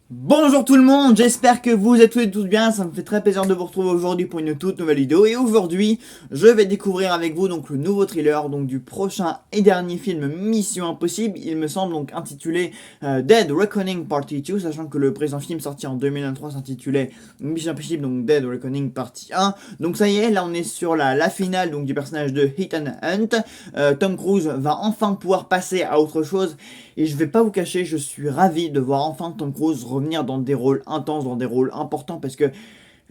Bonjour tout le monde, j'espère que vous êtes tous bien, ça me fait très plaisir de vous retrouver aujourd'hui pour une toute nouvelle vidéo et aujourd'hui je vais découvrir avec vous donc le nouveau thriller donc du prochain et dernier film Mission Impossible, il me semble donc intitulé Dead Reckoning Partie 2, sachant que le présent film sorti en 2023 s'intitulait Mission Impossible donc Dead Reckoning Partie 1, donc ça y est, là on est sur la finale donc du personnage de Ethan Hunt. Tom Cruise va enfin pouvoir passer à autre chose. Et je vais pas vous cacher, je suis ravi de voir enfin Tom Cruise revenir dans des rôles intenses, dans des rôles importants, parce que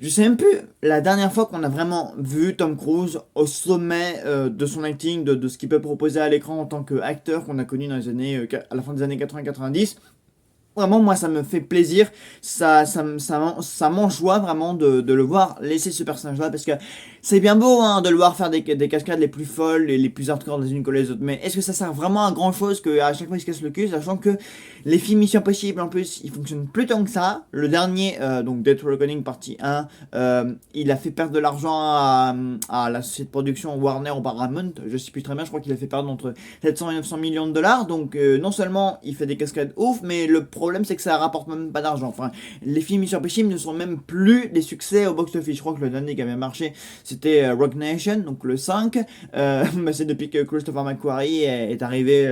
je sais même plus la dernière fois qu'on a vraiment vu Tom Cruise au sommet de son acting, de ce qu'il peut proposer à l'écran en tant qu'acteur qu'on a connu dans les années, à la fin des années 80-90. Vraiment, moi, ça me fait plaisir, ça m'enjoie vraiment de le voir laisser ce personnage-là, parce que c'est bien beau hein, de le voir faire des cascades les plus folles et les plus hardcore les unes que les autres, mais est-ce que ça sert vraiment à grand-chose qu'à chaque fois il se casse le cul, sachant que les films Mission Impossible, en plus, ils fonctionnent plus tant que ça. Le dernier, donc Death Reckoning partie 1, il a fait perdre de l'argent à la société de production Warner ou Paramount, je sais plus très bien, je crois qu'il a fait perdre entre 700 et 900 millions de dollars, donc non seulement il fait des cascades ouf, mais le problème c'est que ça rapporte même pas d'argent. Enfin, les films Mission Impossible ne sont même plus des succès au box-office. Je crois que le dernier qui avait marché c'était Rogue Nation, donc le 5. Mais c'est depuis que Christopher McQuarrie est arrivé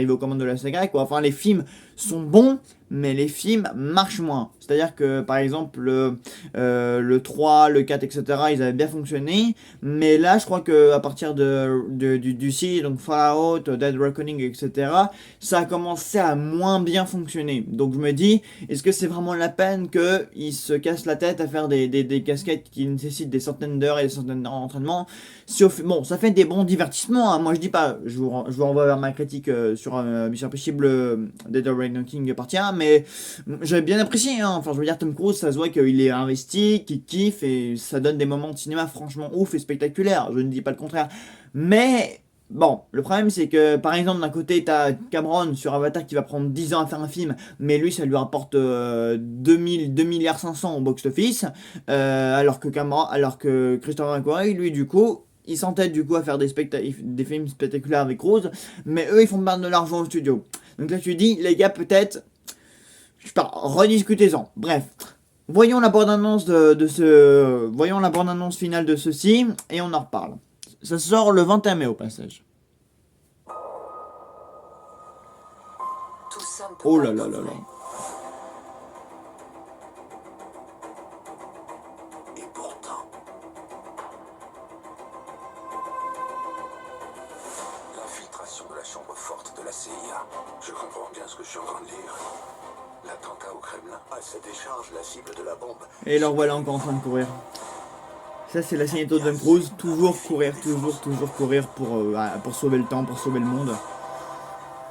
aux commandes de la saga, quoi. Enfin, les films sont bons, mais les films marchent moins. C'est-à-dire que, par exemple, le 3, le 4, etc., ils avaient bien fonctionné, mais là, je crois que à partir du 6, donc Fallout, Dead Reckoning, etc., ça a commencé à moins bien fonctionner. Donc je me dis, est-ce que c'est vraiment la peine qu'ils se cassent la tête à faire des casquettes qui nécessitent des centaines d'heures et des centaines d'heures d'entraînement? Bon, ça fait des bons divertissements, hein. Moi je dis pas, je vous renvoie vers ma critique sur Mission Impossible Dead Reckoning partie 1, mais j'avais bien apprécié, hein. Enfin, je veux dire, Tom Cruise, ça se voit qu'il est investi, qu'il kiffe et ça donne des moments de cinéma franchement ouf et spectaculaires. Je ne dis pas le contraire. Mais bon, le problème c'est que par exemple d'un côté t'as Cameron sur Avatar qui va prendre 10 ans à faire un film, mais lui ça lui rapporte 2 milliards 500 au box-office, alors que Christopher McQuarrie, lui du coup, il s'entête du coup à faire des films spectaculaires avec Rose, mais eux ils font perdre de l'argent au studio. Donc là tu dis, les gars peut-être, je sais pas, rediscutez-en. Bref. Voyons la bande-annonce finale de ceci et on en reparle. Ça sort le 21 mai au passage. Tout ça ne peut Oh pas là là être là là. vrai. Et pourtant, l'infiltration de la chambre forte de la CIA. Je comprends bien ce que je suis en train de lire. L'attentat au Kremlin. À sa décharge, la cible de la bombe. Et alors voilà encore en train de courir. Ça c'est la signature de Tom Cruise, toujours courir, toujours courir pour sauver le temps, pour sauver le monde.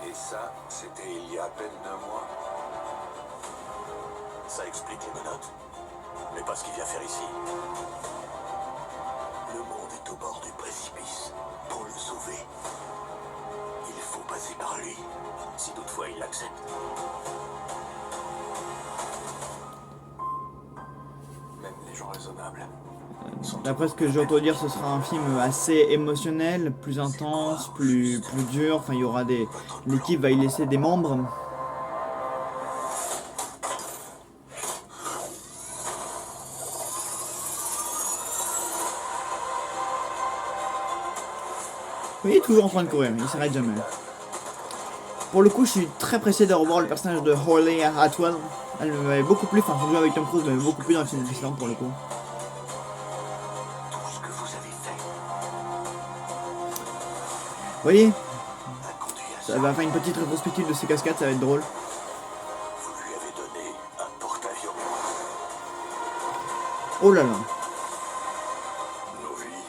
Et ça, c'était il y a à peine 2 mois. Ça explique les menottes. Mais pas ce qu'il vient faire ici. Le monde est au bord du précipice. Pour le sauver, il faut passer par lui. Si toutefois il l'accepte. Même les gens raisonnables sont D'après ce que j'ai entendu dire, ce sera un film assez émotionnel, plus intense, plus dur. Enfin, il y aura des. L'équipe va y laisser des membres. Oui, toujours en train de courir, il s'arrête jamais. Pour le coup, je suis très pressé de revoir le personnage de Holly Atwell. Elle m'avait beaucoup plu, enfin, je joue avec Tom Cruise, m'avait beaucoup plu dans le film précédent pour le coup. tout ce que vous avez fait Vous voyez, a conduit à ça. ça va faire une petite rétrospective de ces cascades, ça va être drôle. Vous lui avez donné un porte-avions. Oh là là. Nos vies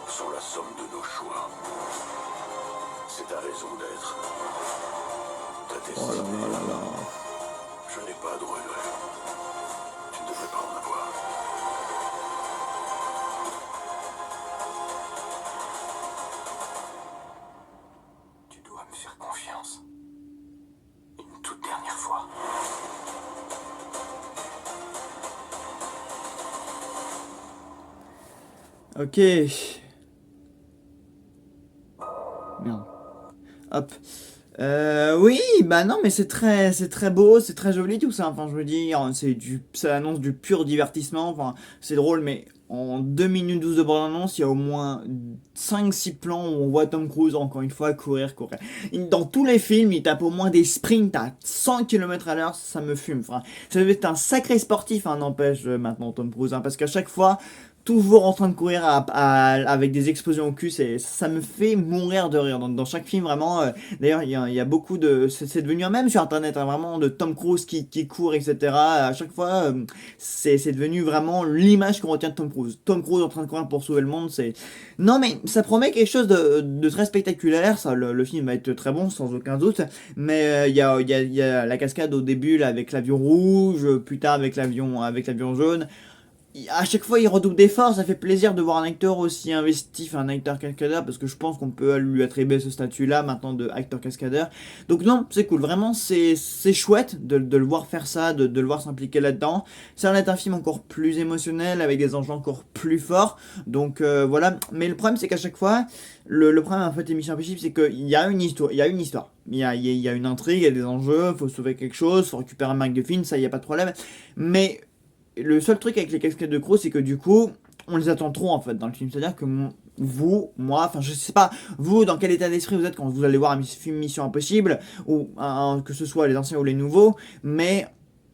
sont la somme de nos choix. C'est ta raison d'être. Ta Oh là destinée. là là là. Je n'ai pas de regrets. Tu ne devrais pas en avoir. Tu dois me faire confiance. Une toute dernière fois. Ok. Merde. Hop. Oui, bah non, mais c'est très beau, c'est très joli tout ça. Enfin, je veux dire, ça annonce du pur divertissement. Enfin, c'est drôle, mais en 2 minutes 12 de bande-annonce, il y a au moins 5 6 plans où on voit Tom Cruise, encore une fois, courir. Dans tous les films, il tape au moins des sprints à 100 km à l'heure, ça me fume. Enfin, ça devait être un sacré sportif, hein, n'empêche, maintenant, Tom Cruise, hein, parce qu'à chaque fois, toujours en train de courir avec des explosions au cul, ça me fait mourir de rire. Dans chaque film, vraiment, d'ailleurs, il y a beaucoup de. C'est devenu un mème sur internet, hein, vraiment, de Tom Cruise qui court, etc. À chaque fois, c'est devenu vraiment l'image qu'on retient de Tom Cruise. Tom Cruise en train de courir pour sauver le monde, c'est. Non, mais ça promet quelque chose de très spectaculaire. Ça, le film va être très bon, sans aucun doute. Mais il y a la cascade au début, là, avec l'avion rouge, plus tard avec l'avion jaune. À chaque fois il redouble d'efforts, ça fait plaisir de voir un acteur aussi investi, enfin un acteur cascadeur, parce que je pense qu'on peut lui attribuer ce statut-là maintenant de acteur cascadeur. Donc non, c'est cool, vraiment c'est chouette de le voir faire ça, de le voir s'impliquer là-dedans. Ça va être un film encore plus émotionnel, avec des enjeux encore plus forts, donc voilà. Mais le problème c'est qu'à chaque fois, le problème en fait des Missions Impossibles, c'est qu'il y a une histoire, il y a une histoire. Il y a une intrigue, il y a des enjeux, faut sauver quelque chose, faut récupérer un MacGuffin, ça y a pas de problème. Mais le seul truc avec les cascades de crocs, c'est que du coup, on les attend trop en fait dans le film. C'est-à-dire que vous, moi, enfin je sais pas, vous, dans quel état d'esprit vous êtes quand vous allez voir un film Mission Impossible, ou que ce soit les anciens ou les nouveaux, mais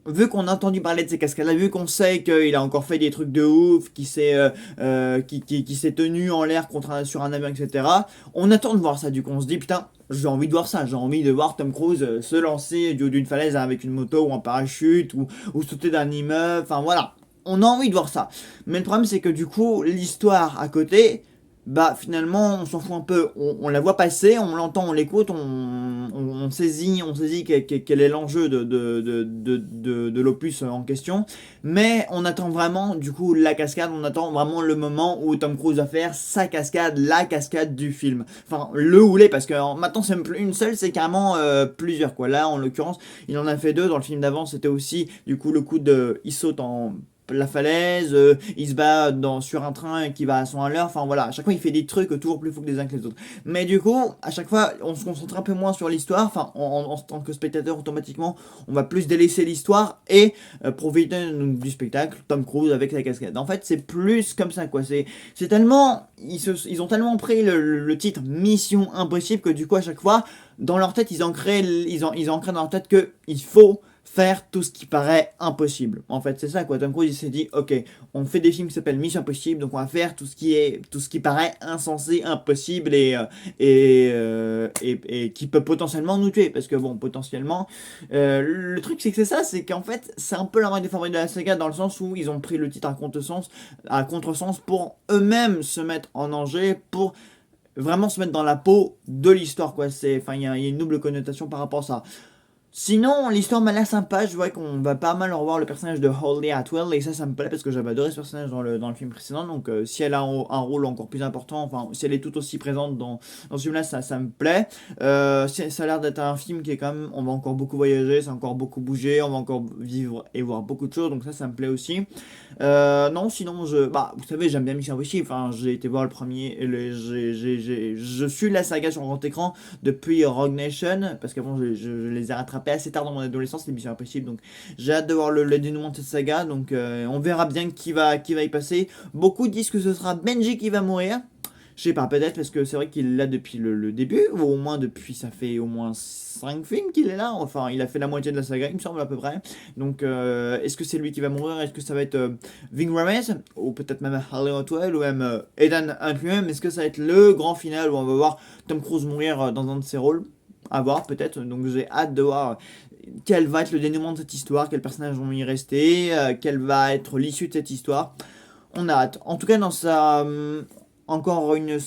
vu qu'on a entendu parler de ces cascades-là, vu qu'on sait qu'il a encore fait des trucs de ouf, qui s'est tenu en l'air sur un avion, etc., on attend de voir ça. Du coup, on se dit, putain, j'ai envie de voir ça. J'ai envie de voir Tom Cruise se lancer du haut d'une falaise avec une moto ou en parachute, ou sauter d'un immeuble, enfin voilà. On a envie de voir ça. Mais le problème, c'est que du coup, l'histoire à côté, bah finalement on s'en fout un peu, on la voit passer, on l'entend, on l'écoute, on saisit quel est l'enjeu de l'opus en question, mais on attend vraiment du coup la cascade, on attend vraiment le moment où Tom Cruise va faire sa cascade, la cascade du film, enfin le ou les, parce que maintenant c'est même plus une seule, c'est carrément plusieurs quoi. Là en l'occurrence il en a fait deux, dans le film d'avant c'était aussi du coup le coup de il saute en la falaise, il se bat sur un train qui va à 100 à l'heure, enfin voilà, à chaque fois il fait des trucs toujours plus fous que les uns que les autres. Mais du coup, à chaque fois, on se concentre un peu moins sur l'histoire, enfin en tant que spectateur automatiquement, on va plus délaisser l'histoire et profiter du spectacle, Tom Cruise avec la cascade. En fait, c'est plus comme ça quoi, c'est tellement, ils ont tellement pris le titre Mission Impossible que du coup à chaque fois, dans leur tête, ils ancrent dans leur tête que il faut faire tout ce qui paraît impossible. En fait, c'est ça quoi. Tom Cruise il s'est dit, ok, on fait des films qui s'appellent Mission Impossible, donc on va faire tout ce qui paraît insensé, impossible et qui peut potentiellement nous tuer. Parce que bon, potentiellement, le truc c'est que c'est ça, c'est qu'en fait, c'est un peu la marque des favoris de la saga dans le sens où ils ont pris le titre à contresens pour eux-mêmes se mettre en danger, pour vraiment se mettre dans la peau de l'histoire quoi. Enfin, il y a une double connotation par rapport à ça. Sinon, l'histoire m'a l'air sympa, je vois qu'on va pas mal revoir le personnage de Holly Atwell, et ça me plaît parce que j'avais adoré ce personnage dans le film précédent, donc si elle a un rôle encore plus important, enfin, si elle est tout aussi présente dans ce film-là, ça me plaît. Ça a l'air d'être un film qui est quand même, on va encore beaucoup voyager, ça va encore beaucoup bouger, on va encore vivre et voir beaucoup de choses, donc ça me plaît aussi. Non, sinon, bah, vous savez, j'aime bien Mission Impossible, enfin, j'ai été voir le premier, je suis la saga sur grand écran depuis Rogue Nation, parce qu'avant, je les ai rattrapés assez tard dans mon adolescence, les Missions Impossibles, donc j'ai hâte de voir le dénouement de cette saga, donc on verra bien qui va y passer. Beaucoup disent que ce sera Benji qui va mourir. Je sais pas, peut-être parce que c'est vrai qu'il est là depuis le début, ou au moins depuis, ça fait au moins 5 films qu'il est là, enfin il a fait la moitié de la saga, il me semble à peu près. Donc est-ce que c'est lui qui va mourir? Est-ce que ça va être Ving Rhames, ou peut-être même Harley Otwell, ou même Ethan Hunt lui-même? Est-ce que ça va être le grand final où on va voir Tom Cruise mourir dans un de ses rôles? À voir peut-être, donc j'ai hâte de voir quel va être le dénouement de cette histoire, quels personnages vont y rester, quelle va être l'issue de cette histoire. On a hâte. En tout cas, dans sa encore une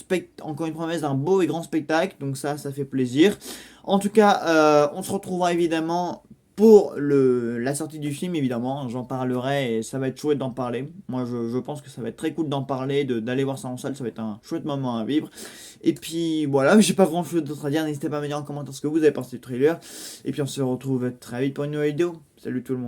promesse d'un beau et grand spectacle, donc ça fait plaisir. En tout cas, on se retrouvera évidemment pour la sortie du film, évidemment, j'en parlerai et ça va être chouette d'en parler. Moi, je pense que ça va être très cool d'en parler, d'aller voir ça en salle, ça va être un chouette moment à vivre. Et puis voilà, j'ai pas grand chose d'autre à dire, n'hésitez pas à me dire en commentaire ce que vous avez pensé du trailer. Et puis on se retrouve très vite pour une nouvelle vidéo. Salut tout le monde.